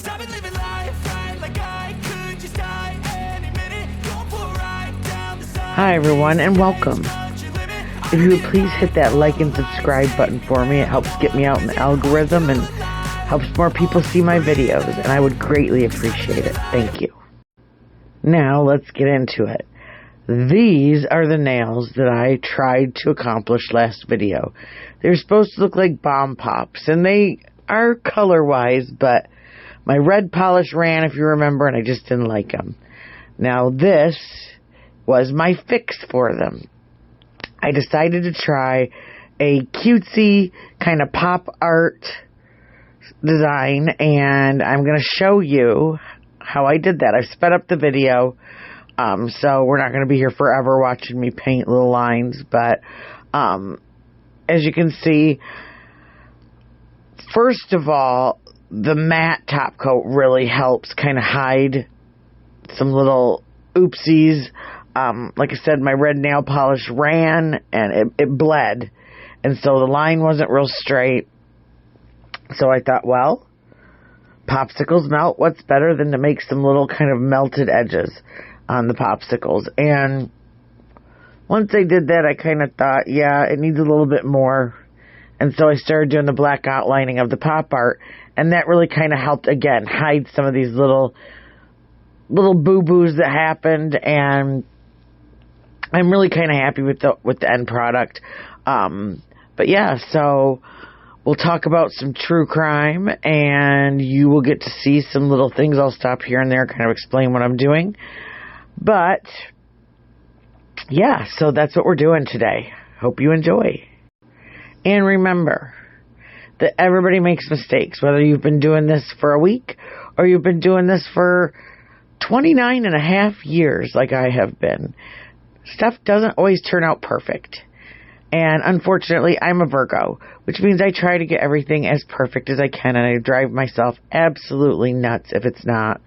'Cause I've been living life right like I could just die any minute. Going for a ride down the side. Hi everyone and welcome. If you would please hit that like and subscribe button for me. It helps get me out in the algorithm and helps more people see my videos, and I would greatly appreciate it. Thank you. Now let's get into it. These are the nails that I tried to accomplish last video. They're supposed to look like bomb pops, and they are color-wise, but my red polish ran, if you remember, and I just didn't like them. Now this was my fix for them. I decided to try a cutesy kind of pop art design, and I'm going to show you how I did that. I've sped up the video, so we're not going to be here forever watching me paint little lines, but as you can see, first of all, the matte top coat really helps kind of hide some little oopsies. Like I said, my red nail polish ran and it bled, and so the line wasn't real straight. So I thought, well, popsicles melt. What's better than to make some little kind of melted edges on the popsicles? And once I did that, I kind of thought, yeah, it needs a little bit more. And so I started doing the black outlining of the pop art, and that really kind of helped, again, hide some of these little boo-boos that happened. And I'm really kind of happy with the end product. But yeah, so we'll talk about some true crime, and you will get to see some little things. I'll stop here and there, kind of explain what I'm doing. But yeah, so that's what we're doing today. Hope you enjoy. And remember that everybody makes mistakes, whether you've been doing this for a week or you've been doing this for 29 and a half years like I have been. Stuff doesn't always turn out perfect. And unfortunately, I'm a Virgo, which means I try to get everything as perfect as I can, and I drive myself absolutely nuts if it's not.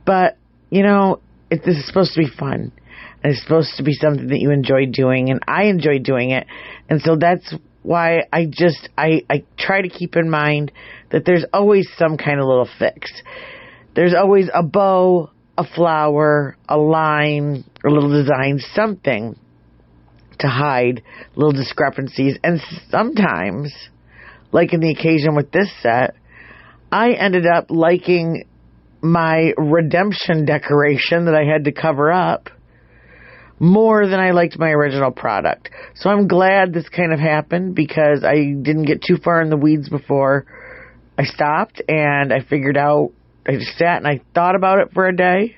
But, you know, this is supposed to be fun. And it's supposed to be something that you enjoy doing, and I enjoy doing it. And so that's why I try to keep in mind that there's always some kind of little fix. There's always a bow, a flower, a line, a little design, something to hide little discrepancies. And sometimes, like in the occasion with this set, I ended up liking my redemption decoration that I had to cover up more than I liked my original product. So I'm glad this kind of happened, because I didn't get too far in the weeds before I stopped, and I figured out, I just sat and I thought about it for a day,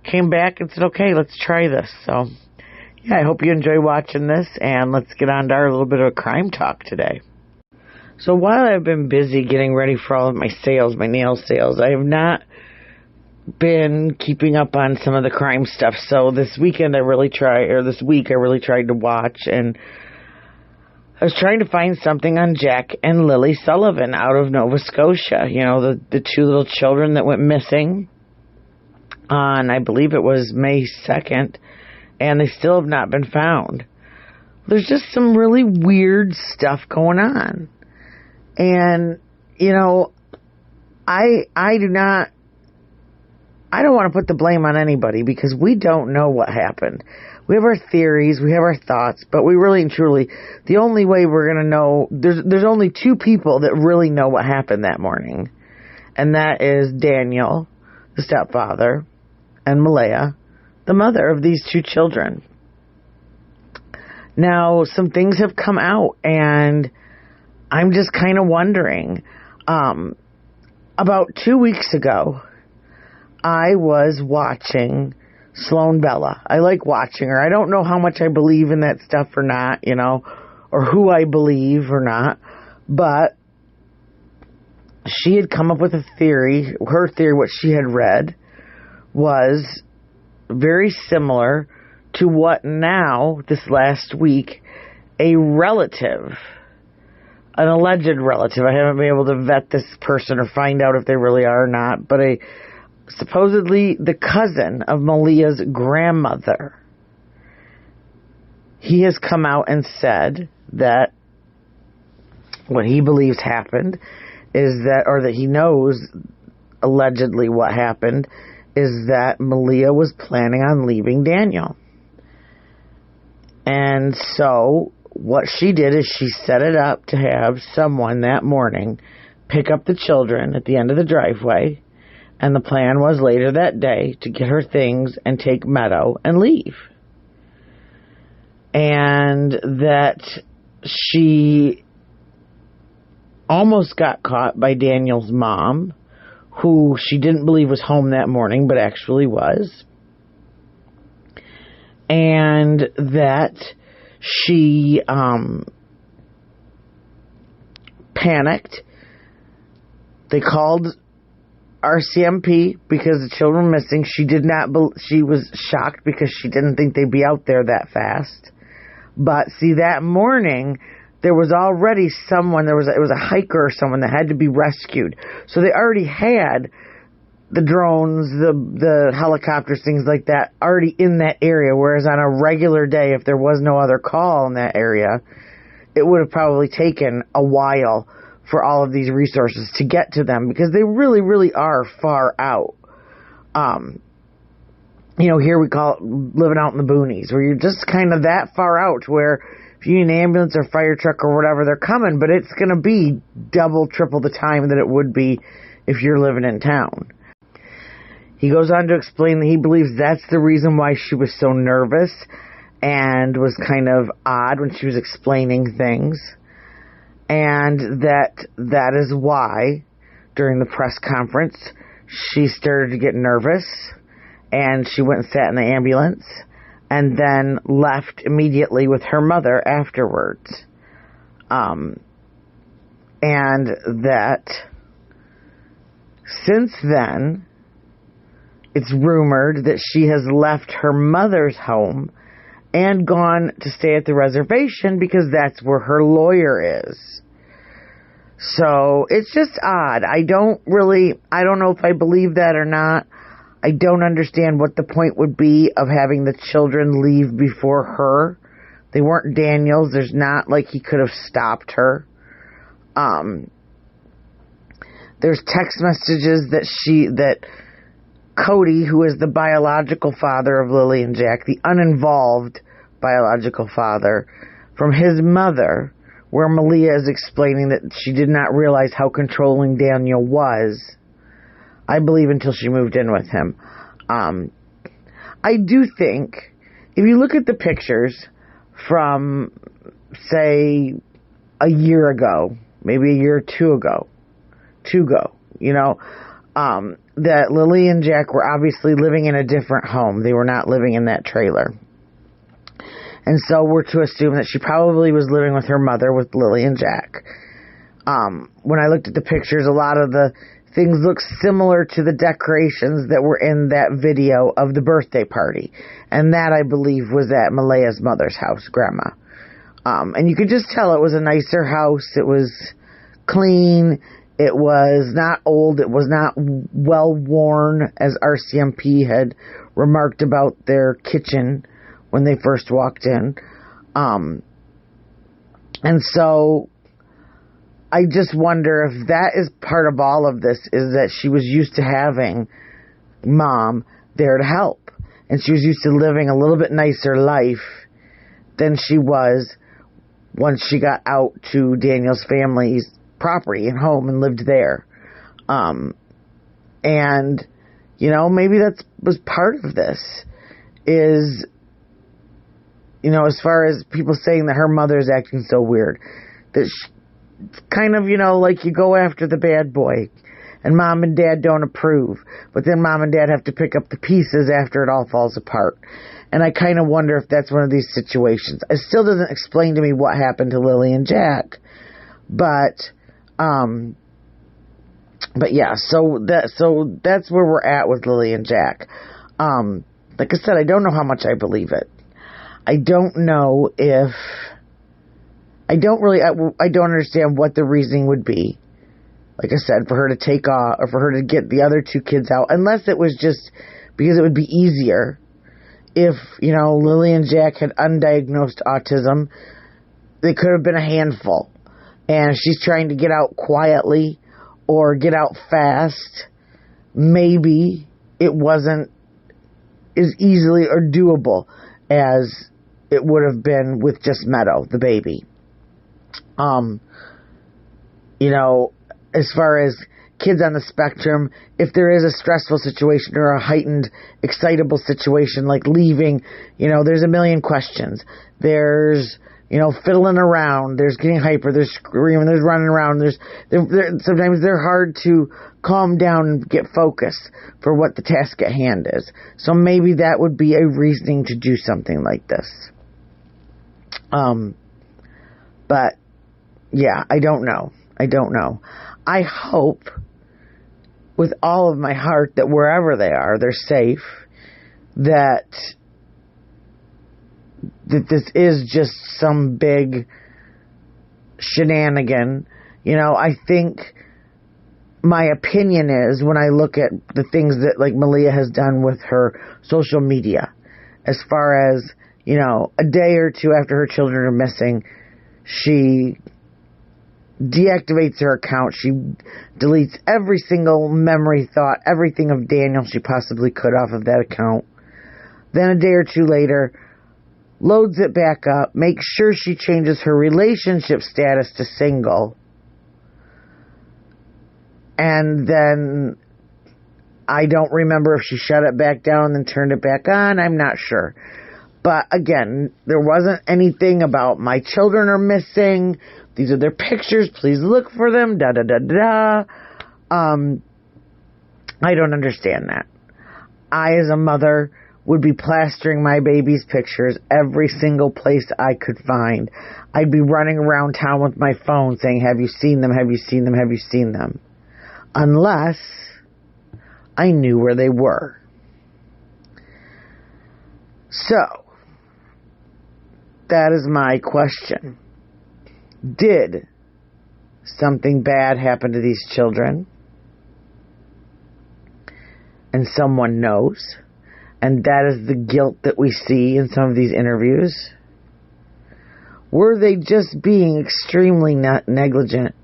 came back and said, okay, let's try this. So yeah, I hope you enjoy watching this, and let's get on to our little bit of a crime talk today. So while I've been busy getting ready for all of my sales, my nail sales, I have not been keeping up on some of the crime stuff. So this week I really tried to watch, and I was trying to find something on Jack and Lilly Sullivan out of Nova Scotia. You know, the two little children that went missing on, I believe it was May 2nd, and they still have not been found. There's just some really weird stuff going on. And, you know, I don't want to put the blame on anybody, because we don't know what happened. We have our theories, we have our thoughts, but we really and truly, the only way we're going to know, there's only two people that really know what happened that morning. And that is Daniel, the stepfather, and Malaya, the mother of these two children. Now, some things have come out, and I'm just kind of wondering. About 2 weeks ago, I was watching Sloan Bella. I like watching her. I don't know how much I believe in that stuff or not, you know, or who I believe or not, but she had come up with a theory. Her theory, what she had read, was very similar to what now, this last week, a relative, an alleged relative, I haven't been able to vet this person or find out if they really are or not, but supposedly the cousin of Malia's grandmother, he has come out and said that what he believes happened is that, or that he knows allegedly what happened is that Malia was planning on leaving Daniel. And so what she did is she set it up to have someone that morning pick up the children at the end of the driveway. And the plan was later that day to get her things and take Meadow and leave. And that she almost got caught by Daniel's mom, who she didn't believe was home that morning, but actually was. And that she panicked. They called RCMP because the children were missing. She was shocked because she didn't think they'd be out there that fast. But see, that morning there was already someone. It was a hiker or someone that had to be rescued. So they already had the drones, the helicopters, things like that, already in that area. Whereas on a regular day, if there was no other call in that area, it would have probably taken a while for all of these resources to get to them, because they really, really are far out. Here we call it living out in the boonies, where you're just kind of that far out where if you need an ambulance or fire truck or whatever, they're coming, but it's going to be double, triple the time that it would be if you're living in town. He goes on to explain that he believes that's the reason why she was so nervous and was kind of odd when she was explaining things. And that is why, during the press conference, she started to get nervous, and she went and sat in the ambulance, and then left immediately with her mother afterwards. And that, since then, it's rumored that she has left her mother's home and gone to stay at the reservation because that's where her lawyer is. So it's just odd. I don't know if I believe that or not. I don't understand what the point would be of having the children leave before her. They weren't Daniel's. There's not like he could have stopped her. There's text messages that Cody, who is the biological father of Lilly and Jack, the uninvolved biological father, from his mother, where Malia is explaining that she did not realize how controlling Daniel was, I believe, until she moved in with him. I do think, if you look at the pictures from, say, a year ago, maybe a year or two ago, that Lilly and Jack were obviously living in a different home. They were not living in that trailer. And so we're to assume that she probably was living with her mother, with Lilly and Jack. When I looked at the pictures, a lot of the things look similar to the decorations that were in that video of the birthday party. And that, I believe, was at Malia's mother's house, Grandma. And you could just tell it was a nicer house. It was clean. It was not old. It was not well worn, as RCMP had remarked about their kitchen when they first walked in. And so I just wonder if that is part of all of this, is that she was used to having Mom there to help. And she was used to living a little bit nicer life than she was once she got out to Daniel's family's property and home and lived there. And, maybe that was part of this, is, as far as people saying that her mother is acting so weird, that it's kind of, like you go after the bad boy and Mom and Dad don't approve, but then Mom and Dad have to pick up the pieces after it all falls apart. And I kind of wonder if that's one of these situations. It still doesn't explain to me what happened to Lilly and Jack, but yeah, so that's where we're at with Lilly and Jack. Like I said, I don't know how much I believe it. I don't know if, I don't understand what the reasoning would be, like I said, for her to take off, or for her to get the other two kids out, unless it was just because it would be easier if, Lilly and Jack had undiagnosed autism. They could have been a handful, and she's trying to get out quietly or get out fast, maybe it wasn't as easily or doable as it would have been with just Meadow, the baby. As far as kids on the spectrum, if there is a stressful situation or a heightened, excitable situation like leaving, there's a million questions. There's, fiddling around, there's getting hyper, there's screaming, there's running around, sometimes they're hard to calm down and get focused for what the task at hand is. So maybe that would be a reasoning to do something like this. But yeah, I don't know. I hope with all of my heart that wherever they are, they're safe, that this is just some big shenanigan. I think my opinion is, when I look at the things that like Malia has done with her social media, as far as, a day or two after her children are missing, she deactivates her account. She deletes every single memory, thought, everything of Daniel she possibly could off of that account. Then a day or two later, loads it back up, makes sure she changes her relationship status to single. And then I don't remember if she shut it back down and turned it back on. I'm not sure. But again, there wasn't anything about my children are missing. These are their pictures. Please look for them. Da da da da. I don't understand that. I, as a mother, would be plastering my baby's pictures every single place I could find. I'd be running around town with my phone saying, "Have you seen them? Have you seen them? Have you seen them?" Unless I knew where they were. So, that is my question. Did something bad happen to these children? And someone knows? And that is the guilt that we see in some of these interviews? Were they just being extremely negligent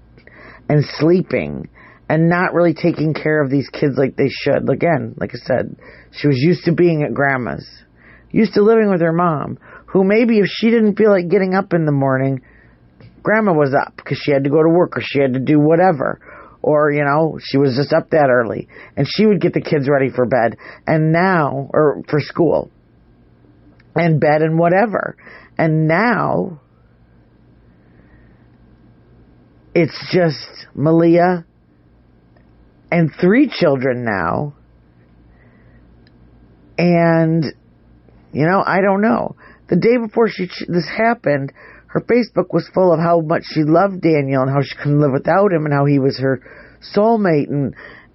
and sleeping and not really taking care of these kids like they should? Again, like I said, she was used to being at grandma's, used to living with her mom, who maybe if she didn't feel like getting up in the morning, grandma was up because she had to go to work or she had to do whatever. Or, she was just up that early. And she would get the kids ready for bed. Or for school. And bed and whatever. And now, it's just Malia and 3 children now. And, I don't know. The day before this happened, her Facebook was full of how much she loved Daniel and how she couldn't live without him and how he was her soulmate.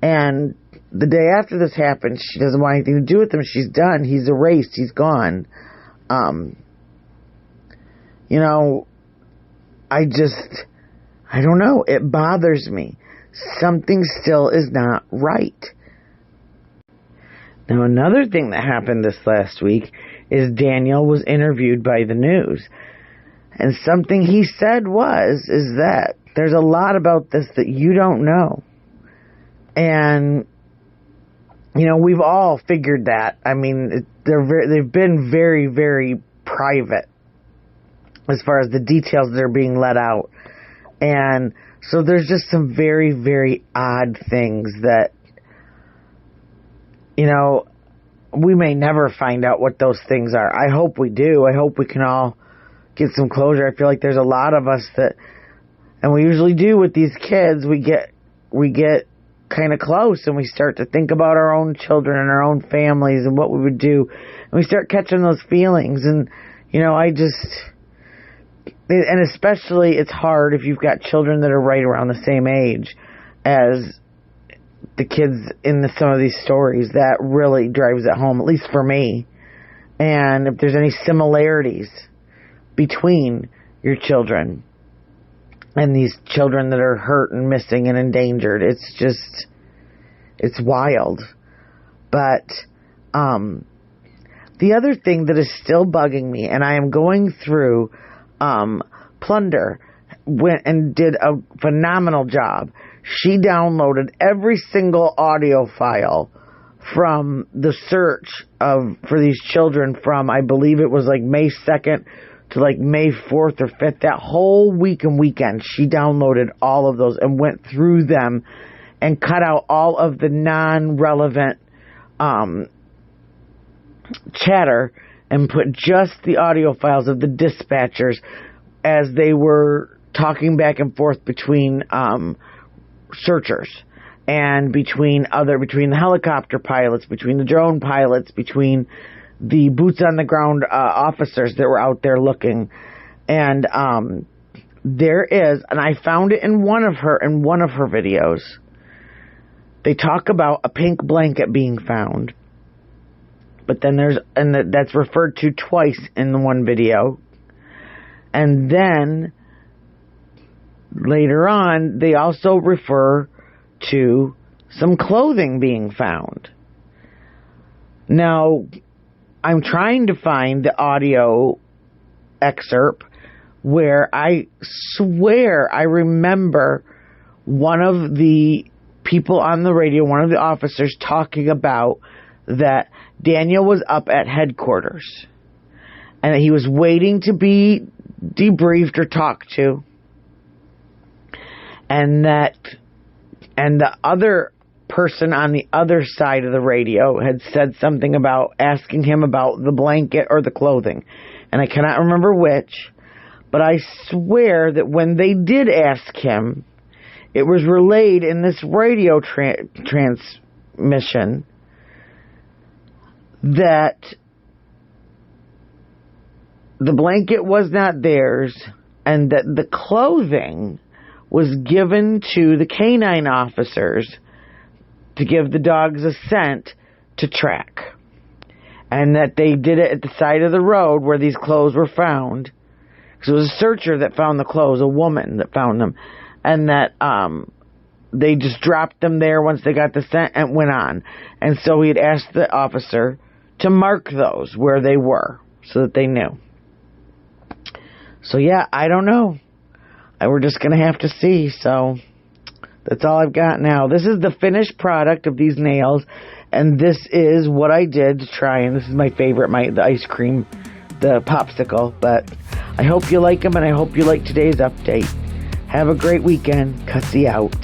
And the day after this happened, she doesn't want anything to do with him. She's done. He's erased. He's gone. I don't know. It bothers me. Something still is not right. Now, another thing that happened this last week is Daniel was interviewed by the news. And something he said is that there's a lot about this that you don't know. And, we've all figured that. I mean, they've been very, very private as far as the details that are being let out. And so there's just some very, very odd things that, we may never find out what those things are. I hope we do. I hope we can all get some closure. I feel like there's a lot of us that, and we usually do with these kids, we get kind of close and we start to think about our own children and our own families and what we would do, and we start catching those feelings. And and especially it's hard if you've got children that are right around the same age as the kids in some of these stories. That really drives it home, at least for me. And if there's any similarities between your children and these children that are hurt and missing and endangered, it's wild. But the other thing that is still bugging me, and I am going through, Plunder went and did a phenomenal job she downloaded every single audio file from the search for these children from, I believe it was like May 2nd to like May 4th or 5th. That whole week and weekend, she downloaded all of those and went through them and cut out all of the non-relevant chatter and put just the audio files of the dispatchers as they were talking back and forth between searchers and between the helicopter pilots, between the drone pilots, between the boots on the ground officers that were out there looking. And there is, and I found it in one of her videos, they talk about a pink blanket being found. But then that's referred to twice in the one video. And then later on, they also refer to some clothing being found. Now, I'm trying to find the audio excerpt where I swear I remember one of the people on the radio, one of the officers, talking about that Daniel was up at headquarters and that he was waiting to be debriefed or talked to, and the other person on the other side of the radio had said something about asking him about the blanket or the clothing, and I cannot remember which, but I swear that when they did ask him, it was relayed in this radio transmission that the blanket was not theirs and that the clothing was given to the canine officers to give the dogs a scent to track. And that they did it at the side of the road where these clothes were found. Because it was a searcher that found the clothes, a woman that found them. And that they just dropped them there once they got the scent and went on. And so he had asked the officer to mark those where they were so that they knew. So yeah, I don't know. We're just going to have to see. So that's all I've got now. This is the finished product of these nails. And this is what I did to try. And this is my favorite, the ice cream, the popsicle. But I hope you like them and I hope you like today's update. Have a great weekend. Cussy out.